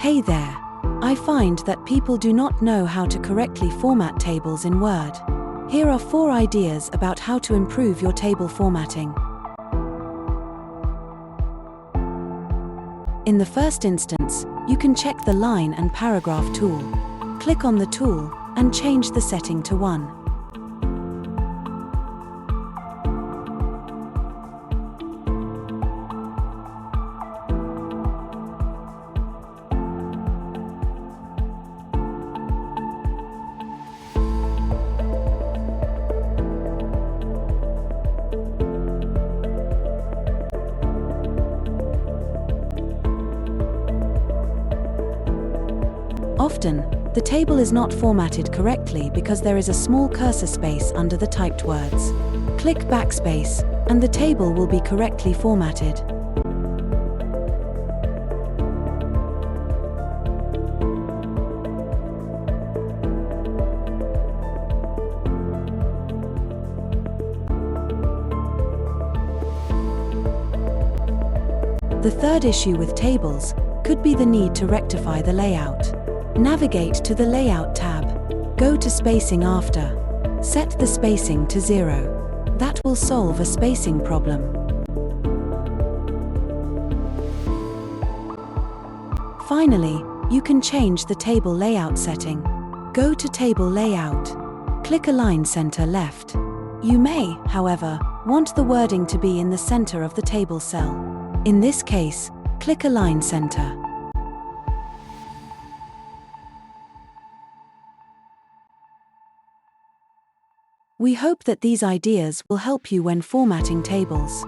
Hey there! I find that people do not know how to correctly format tables in Word. Here are 4 ideas about how to improve your table formatting. In the first instance, you can check the line and paragraph tool. Click on the tool and change the setting to 1. Often, the table is not formatted correctly because there is a small cursor space under the typed words. Click Backspace, and the table will be correctly formatted. The third issue with tables could be the need to rectify the layout. Navigate to the Layout tab. Go to Spacing after. Set the spacing to 0. That will solve a spacing problem. Finally, you can change the table layout setting. Go to Table Layout. Click Align Center Left. You may, however, want the wording to be in the center of the table cell. In this case, click Align Center. We hope that these ideas will help you when formatting tables.